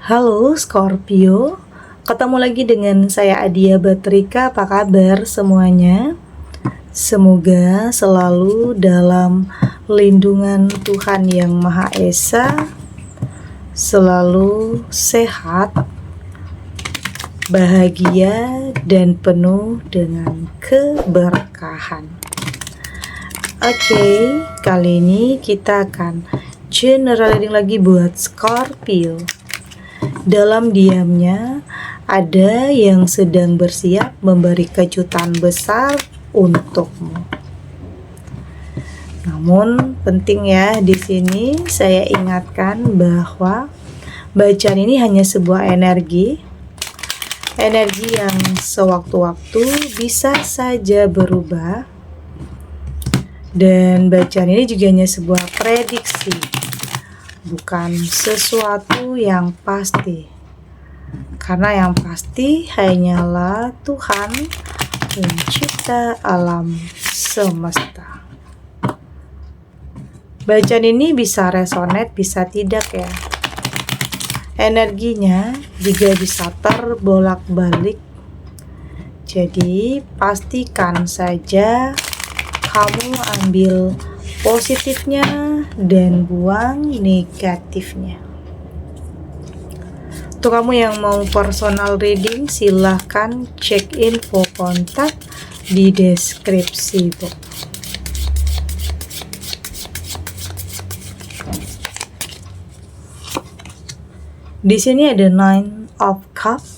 Halo Scorpio, ketemu lagi dengan saya Adia Batrika. Apa kabar semuanya? Semoga selalu dalam lindungan Tuhan Yang Maha Esa, selalu sehat, bahagia, dan penuh dengan keberkahan. Oke, kali ini kita akan general reading lagi buat Scorpio. Dalam diamnya, ada yang sedang bersiap memberi kejutan besar untukmu. Namun penting ya, di sini saya ingatkan bahwa bacaan ini hanya sebuah energi yang sewaktu-waktu bisa saja berubah, dan bacaan ini juga hanya sebuah prediksi, bukan sesuatu yang pasti. Karena yang pasti hanyalah Tuhan pencipta alam semesta. Bacaan ini bisa resonate, bisa tidak ya. Energinya juga bisa terbolak-balik. Jadi pastikan saja kamu ambil positifnya dan buang negatifnya. Untuk kamu yang mau personal reading, silahkan cek info kontak di deskripsi box. Di sini ada Nine of Cups,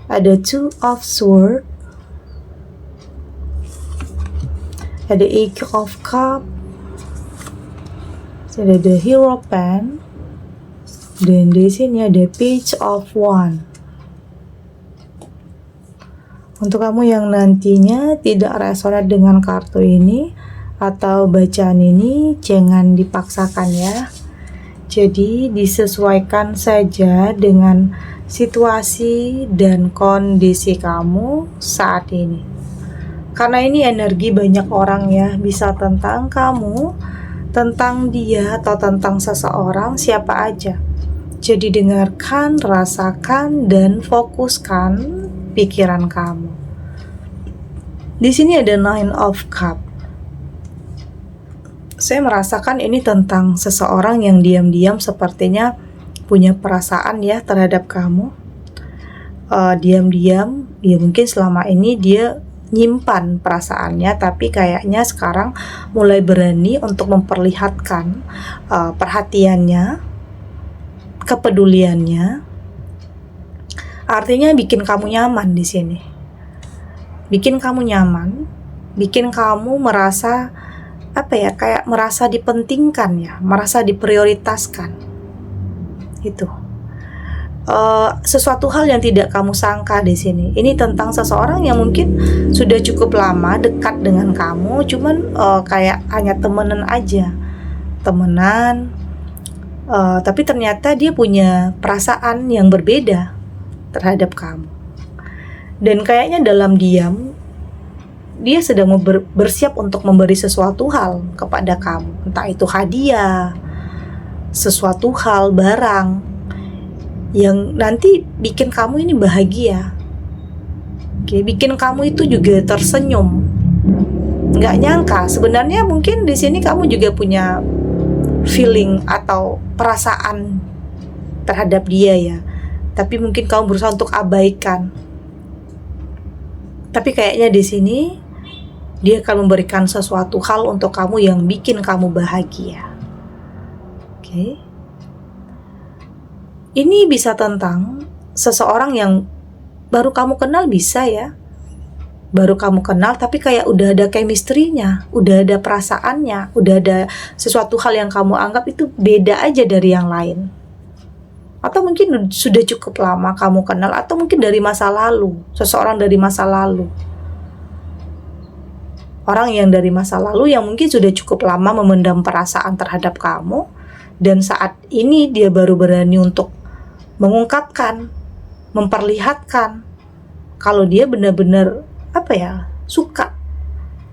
ada Two of Swords, ada Eight of Cups, ada The Hierophant, dan di sini ada Page of Wands. Untuk kamu yang nantinya tidak resonate dengan kartu ini atau bacaan ini, jangan dipaksakan ya. Jadi disesuaikan saja dengan situasi dan kondisi kamu saat ini. Karena ini energi banyak orang ya, bisa tentang kamu, tentang dia, atau tentang seseorang, siapa aja. Jadi dengarkan, rasakan, dan fokuskan pikiran kamu. Di sini ada Nine of Cups. Saya merasakan ini tentang seseorang yang diam-diam sepertinya punya perasaan ya terhadap kamu. Diam-diam, ya mungkin selama ini dia nyimpan perasaannya, tapi kayaknya sekarang mulai berani untuk memperlihatkan perhatiannya, kepeduliannya. Artinya bikin kamu nyaman di sini. Bikin kamu nyaman, bikin kamu merasa kayak merasa dipentingkan ya, merasa diprioritaskan. Itu. Sesuatu hal yang tidak kamu sangka di sini. Ini tentang seseorang yang mungkin sudah cukup lama dekat dengan kamu, cuman kayak hanya temenan aja, tapi ternyata dia punya perasaan yang berbeda terhadap kamu. Dan kayaknya dalam diam dia sedang bersiap untuk memberi sesuatu hal kepada kamu, entah itu hadiah, sesuatu hal, barang yang nanti bikin kamu ini bahagia. Oke, bikin kamu itu juga tersenyum. Nggak nyangka, sebenarnya mungkin di sini kamu juga punya feeling atau perasaan terhadap dia ya. Tapi mungkin kamu berusaha untuk abaikan. Tapi kayaknya di sini dia akan memberikan sesuatu hal untuk kamu yang bikin kamu bahagia. Oke. Ini bisa tentang seseorang yang baru kamu kenal, bisa ya. Baru kamu kenal tapi kayak udah ada chemistry-nya, udah ada perasaannya, udah ada sesuatu hal yang kamu anggap itu beda aja dari yang lain. Atau mungkin sudah cukup lama kamu kenal, atau mungkin dari masa lalu, seseorang dari masa lalu. Orang yang dari masa lalu yang mungkin sudah cukup lama memendam perasaan terhadap kamu, dan saat ini dia baru berani untuk mengungkapkan, memperlihatkan kalau dia benar-benar suka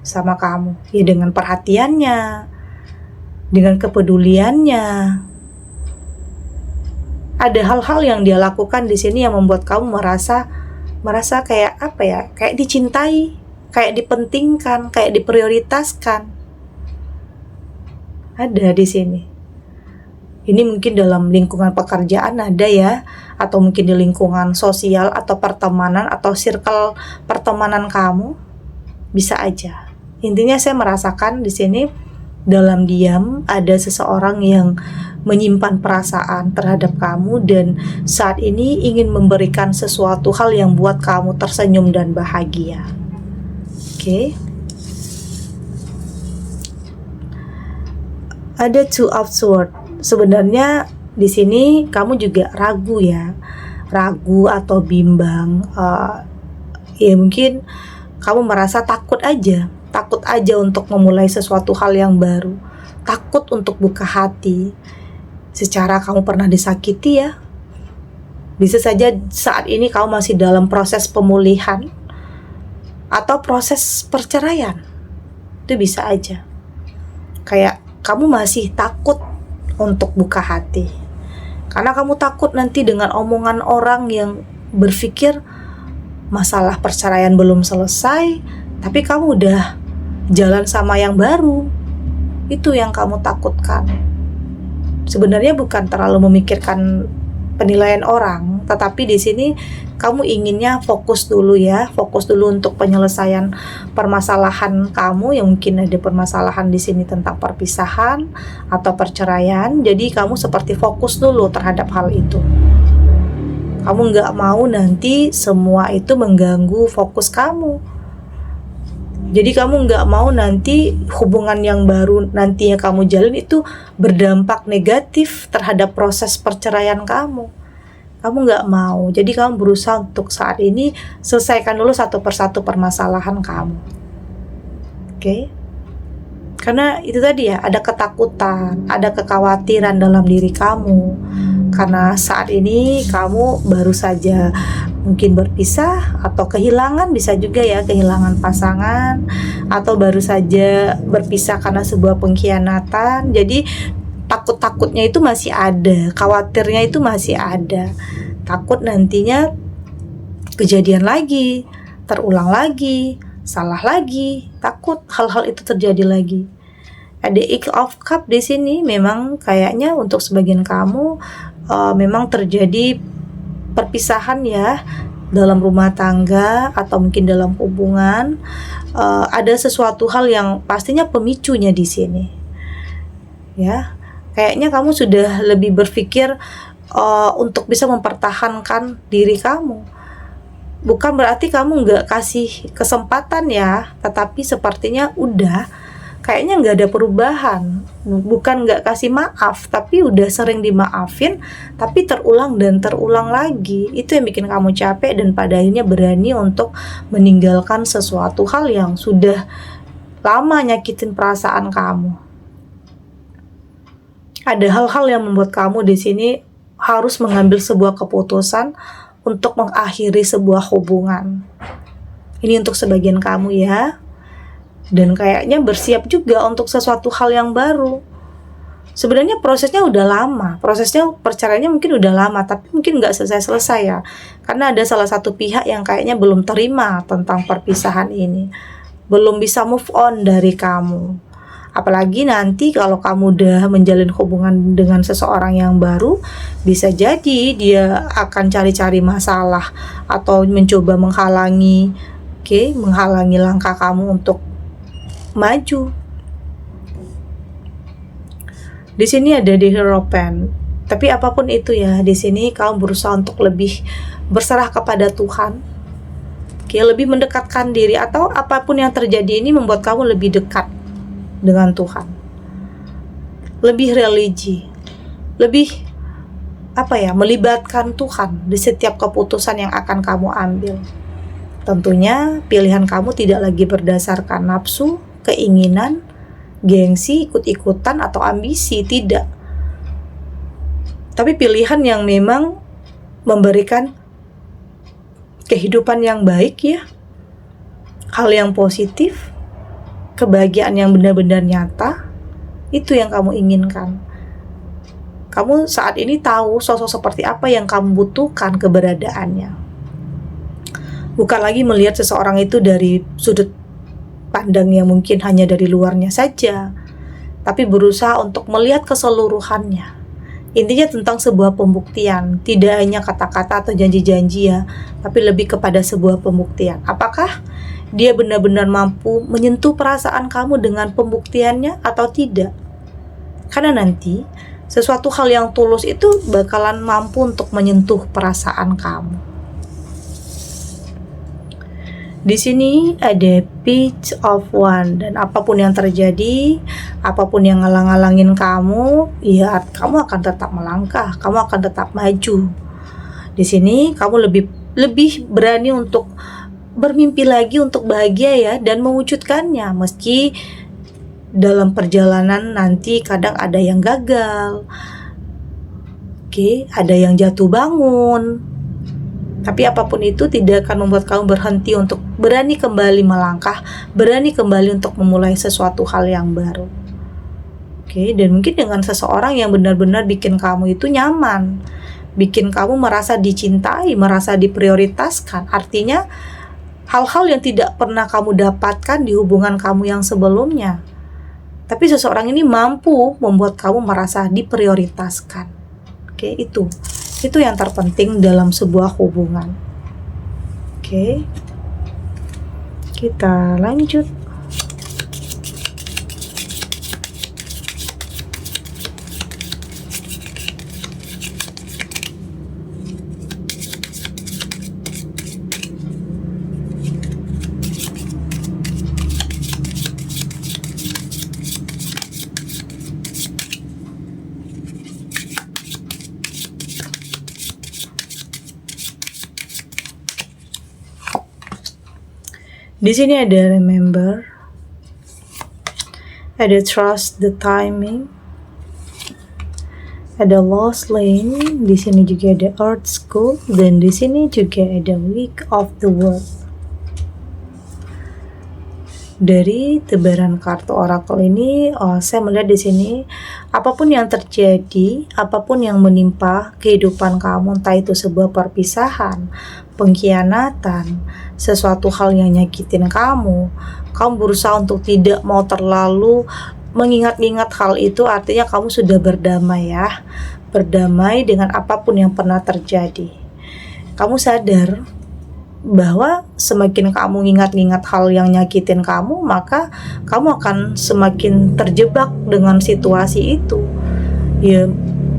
sama kamu ya, dengan perhatiannya, dengan kepeduliannya, ada hal-hal yang dia lakukan di sini yang membuat kamu merasa kayak apa ya, kayak dicintai, kayak dipentingkan, kayak diprioritaskan. Ada di sini. Ini mungkin dalam lingkungan pekerjaan ada ya, atau mungkin di lingkungan sosial atau pertemanan atau circle pertemanan kamu, bisa aja. Intinya saya merasakan di sini dalam diam ada seseorang yang menyimpan perasaan terhadap kamu dan saat ini ingin memberikan sesuatu hal yang buat kamu tersenyum dan bahagia. Oke. Ada two of swords. Sebenarnya di sini kamu juga ragu ya, ragu atau bimbang. Ya mungkin kamu merasa takut aja untuk memulai sesuatu hal yang baru, takut untuk buka hati. Secara kamu pernah disakiti ya. Bisa saja saat ini kamu masih dalam proses pemulihan atau proses perceraian. Itu bisa aja. Kayak kamu masih takut untuk buka hati. Karena kamu takut nanti dengan omongan orang yang berpikir masalah perceraian belum selesai, tapi kamu udah jalan sama yang baru. Itu yang kamu takutkan. Sebenarnya bukan terlalu memikirkan penilaian orang, tetapi di sini kamu inginnya fokus dulu untuk penyelesaian permasalahan kamu yang mungkin ada permasalahan di sini tentang perpisahan atau perceraian. Jadi kamu seperti fokus dulu terhadap hal itu. Kamu nggak mau nanti semua itu mengganggu fokus kamu. Jadi kamu nggak mau nanti hubungan yang baru nantinya kamu jalin itu berdampak negatif terhadap proses perceraian kamu. Kamu nggak mau. Jadi kamu berusaha untuk saat ini selesaikan dulu satu persatu permasalahan kamu. Oke? Karena itu tadi ya, ada ketakutan, ada kekhawatiran dalam diri kamu. Karena saat ini kamu baru saja mungkin berpisah atau kehilangan, bisa juga ya kehilangan pasangan, atau baru saja berpisah karena sebuah pengkhianatan. Jadi takut-takutnya itu masih ada, khawatirnya itu masih ada. Takut nantinya kejadian lagi, terulang lagi, salah lagi, takut hal-hal itu terjadi lagi. Ada Eight of Cup di sini, memang kayaknya untuk sebagian kamu memang terjadi perpisahan ya dalam rumah tangga atau mungkin dalam hubungan. Ada sesuatu hal yang pastinya pemicunya di sini. Ya, kayaknya kamu sudah lebih berpikir untuk bisa mempertahankan diri kamu. Bukan berarti kamu nggak kasih kesempatan ya, tetapi sepertinya kayaknya nggak ada perubahan. Bukan nggak kasih maaf, tapi udah sering dimaafin, tapi terulang dan terulang lagi. Itu yang bikin kamu capek dan pada akhirnya berani untuk meninggalkan sesuatu hal yang sudah lama nyakitin perasaan kamu. Ada hal-hal yang membuat kamu di sini harus mengambil sebuah keputusan untuk mengakhiri sebuah hubungan. Ini untuk sebagian kamu ya. Dan kayaknya bersiap juga untuk sesuatu hal yang baru. Sebenarnya prosesnya udah lama, prosesnya perceraiannya mungkin udah lama, tapi mungkin nggak selesai ya. Karena ada salah satu pihak yang kayaknya belum terima tentang perpisahan ini, belum bisa move on dari kamu. Apalagi nanti kalau kamu udah menjalin hubungan dengan seseorang yang baru, bisa jadi dia akan cari-cari masalah atau mencoba menghalangi langkah kamu untuk maju. Di sini ada di Hierophant. Tapi apapun itu ya, di sini kamu berusaha untuk lebih berserah kepada Tuhan. Lebih mendekatkan diri, atau apapun yang terjadi ini membuat kamu lebih dekat dengan Tuhan. Lebih religi. Lebih melibatkan Tuhan di setiap keputusan yang akan kamu ambil. Tentunya pilihan kamu tidak lagi berdasarkan nafsu, keinginan, gengsi, ikut-ikutan, atau ambisi, tidak. Tapi pilihan yang memang memberikan kehidupan yang baik ya, hal yang positif, kebahagiaan yang benar-benar nyata, itu yang kamu inginkan. Kamu saat ini tahu sosok seperti apa yang kamu butuhkan keberadaannya. Bukan lagi melihat seseorang itu dari sudut pandang yang mungkin hanya dari luarnya saja, tapi berusaha untuk melihat keseluruhannya. Intinya tentang sebuah pembuktian, tidak hanya kata-kata atau janji-janji ya, tapi lebih kepada sebuah pembuktian. Apakah dia benar-benar mampu menyentuh perasaan kamu dengan pembuktiannya atau tidak? Karena nanti sesuatu hal yang tulus itu bakalan mampu untuk menyentuh perasaan kamu. Di sini ada Page of Wands, dan apapun yang terjadi, apapun yang ngalang-ngalangin kamu, ya kamu akan tetap melangkah, kamu akan tetap maju. Di sini kamu lebih berani untuk bermimpi lagi untuk bahagia ya, dan mewujudkannya, meski dalam perjalanan nanti kadang ada yang gagal, ada yang jatuh bangun. Tapi apapun itu tidak akan membuat kamu berhenti untuk berani kembali melangkah, berani kembali untuk memulai sesuatu hal yang baru. Dan mungkin dengan seseorang yang benar-benar bikin kamu itu nyaman, bikin kamu merasa dicintai, merasa diprioritaskan. Artinya hal-hal yang tidak pernah kamu dapatkan di hubungan kamu yang sebelumnya. Tapi seseorang ini mampu membuat kamu merasa diprioritaskan. Itu yang terpenting dalam sebuah hubungan. Kita lanjut. Di sini ada remember, ada trust the timing, ada lost lane, di sini juga ada art school, dan di sini juga ada week of the world. Dari tebaran kartu oracle ini, saya melihat di sini apapun yang terjadi, apapun yang menimpa kehidupan kamu, entah itu sebuah perpisahan, pengkhianatan, sesuatu hal yang nyakitin kamu berusaha untuk tidak mau terlalu mengingat-ingat hal itu. Artinya kamu sudah berdamai ya, berdamai dengan apapun yang pernah terjadi. Kamu sadar bahwa semakin kamu ingat-ingat hal yang nyakitin kamu, maka kamu akan semakin terjebak dengan situasi itu. Ya,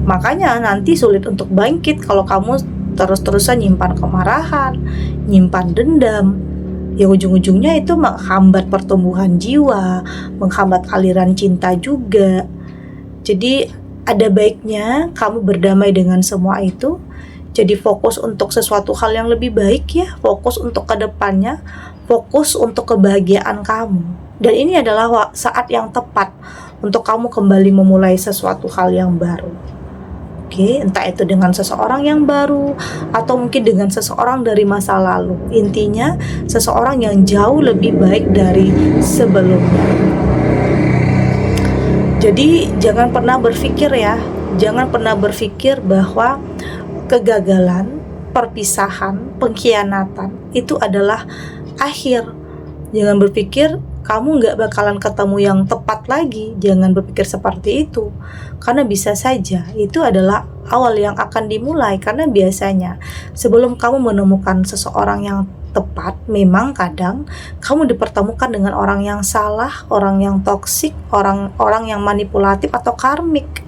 makanya nanti sulit untuk bangkit kalau kamu terus-terusan nyimpan kemarahan, nyimpan dendam. Ya ujung-ujungnya itu menghambat pertumbuhan jiwa, menghambat aliran cinta juga. Jadi ada baiknya kamu berdamai dengan semua itu. Jadi fokus untuk sesuatu hal yang lebih baik ya, fokus untuk kedepannya, fokus untuk kebahagiaan kamu. Dan ini adalah saat yang tepat untuk kamu kembali memulai sesuatu hal yang baru. Entah itu dengan seseorang yang baru atau mungkin dengan seseorang dari masa lalu. Intinya seseorang yang jauh lebih baik dari sebelumnya. Jadi jangan pernah berpikir bahwa kegagalan, perpisahan, pengkhianatan itu adalah akhir. Jangan berpikir kamu gak bakalan ketemu yang tepat lagi. Jangan berpikir seperti itu, karena bisa saja itu adalah awal yang akan dimulai. Karena biasanya sebelum kamu menemukan seseorang yang tepat, memang kadang kamu dipertemukan dengan orang yang salah, orang yang toksik, orang yang manipulatif atau karmik.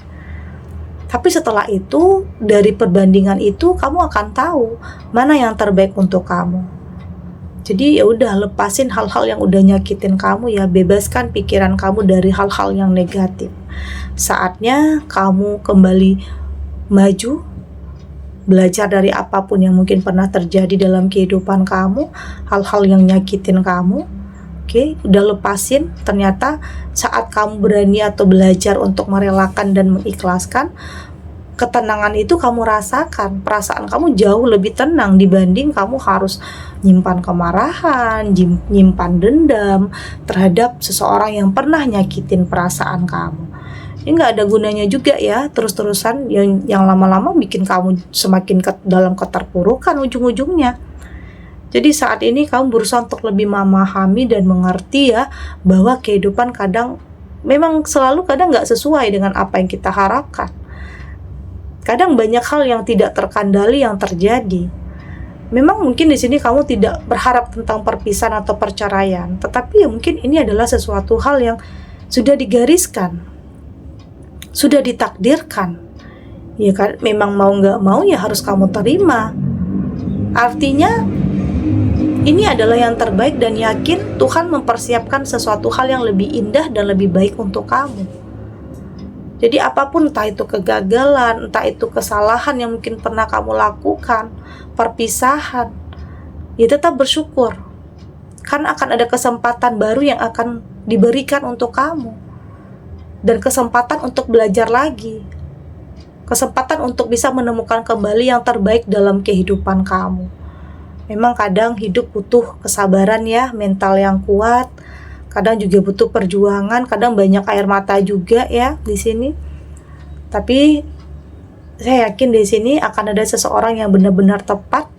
Tapi setelah itu, dari perbandingan itu kamu akan tahu mana yang terbaik untuk kamu. Jadi ya udah, lepasin hal-hal yang udah nyakitin kamu ya, bebaskan pikiran kamu dari hal-hal yang negatif. Saatnya kamu kembali maju, belajar dari apapun yang mungkin pernah terjadi dalam kehidupan kamu, hal-hal yang nyakitin kamu. Udah lepasin. Ternyata saat kamu berani atau belajar untuk merelakan dan mengikhlaskan, ketenangan itu kamu rasakan. Perasaan kamu jauh lebih tenang dibanding kamu harus nyimpan kemarahan, nyimpan dendam terhadap seseorang yang pernah nyakitin perasaan kamu. Ini nggak ada gunanya juga ya terus-terusan yang lama-lama bikin kamu semakin dalam keterpurukan ujung-ujungnya. Jadi saat ini kamu berusaha untuk lebih memahami dan mengerti ya, bahwa kehidupan kadang memang selalu kadang nggak sesuai dengan apa yang kita harapkan. Kadang banyak hal yang tidak terkendali yang terjadi. Memang mungkin di sini kamu tidak berharap tentang perpisahan atau perceraian, tetapi ya mungkin ini adalah sesuatu hal yang sudah digariskan, sudah ditakdirkan. Ya kan, memang mau nggak mau ya harus kamu terima. Artinya ini adalah yang terbaik dan yakin Tuhan mempersiapkan sesuatu hal yang lebih indah dan lebih baik untuk kamu. Jadi apapun, entah itu kegagalan, entah itu kesalahan yang mungkin pernah kamu lakukan, perpisahan, ya tetap bersyukur. Karena akan ada kesempatan baru yang akan diberikan untuk kamu. Dan kesempatan untuk belajar lagi. Kesempatan untuk bisa menemukan kembali yang terbaik dalam kehidupan kamu. Memang kadang hidup butuh kesabaran ya, mental yang kuat. Kadang juga butuh perjuangan, kadang banyak air mata juga ya di sini. Tapi saya yakin di sini akan ada seseorang yang benar-benar tepat,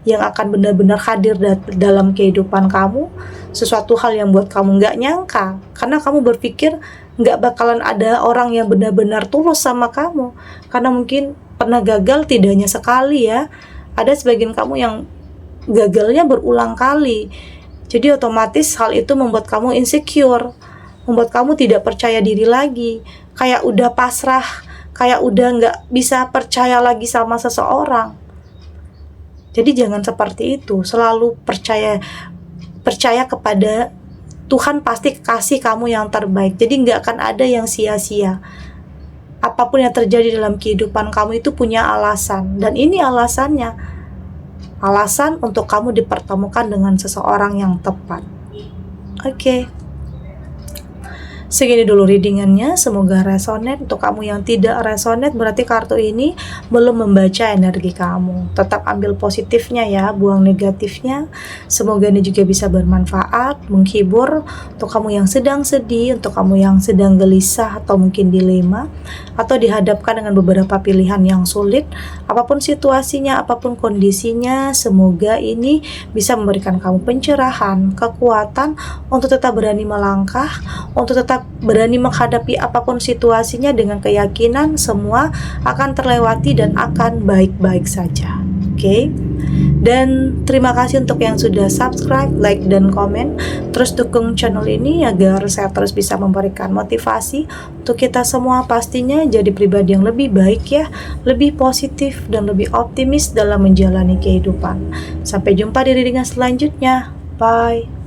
yang akan benar-benar hadir dalam kehidupan kamu. Sesuatu hal yang buat kamu nggak nyangka, karena kamu berpikir nggak bakalan ada orang yang benar-benar tulus sama kamu. Karena mungkin pernah gagal tidak hanya sekali ya. Ada sebagian kamu yang gagalnya berulang kali. Jadi otomatis hal itu membuat kamu insecure, membuat kamu tidak percaya diri lagi, kayak udah pasrah, kayak udah nggak bisa percaya lagi sama seseorang. Jadi jangan seperti itu, selalu percaya kepada Tuhan pasti kasih kamu yang terbaik. Jadi nggak akan ada yang sia-sia. Apapun yang terjadi dalam kehidupan kamu itu punya alasan, dan ini alasannya. Alasan untuk kamu dipertemukan dengan seseorang yang tepat. Oke. Segini dulu readingannya, semoga resonate. Untuk kamu yang tidak resonate, berarti kartu ini belum membaca energi kamu. Tetap ambil positifnya ya, buang negatifnya. Semoga ini juga bisa bermanfaat, menghibur. Untuk kamu yang sedang sedih, untuk kamu yang sedang gelisah atau mungkin dilema, atau dihadapkan dengan beberapa pilihan yang sulit. Apapun situasinya, apapun kondisinya, semoga ini bisa memberikan kamu pencerahan, kekuatan untuk tetap berani melangkah, untuk tetap berani menghadapi apapun situasinya dengan keyakinan semua akan terlewati dan akan baik-baik saja. Oke? Dan terima kasih untuk yang sudah subscribe, like, dan komen. Terus dukung channel ini agar saya terus bisa memberikan motivasi untuk kita semua pastinya jadi pribadi yang lebih baik ya, lebih positif dan lebih optimis dalam menjalani kehidupan. Sampai jumpa di readingan selanjutnya. Bye.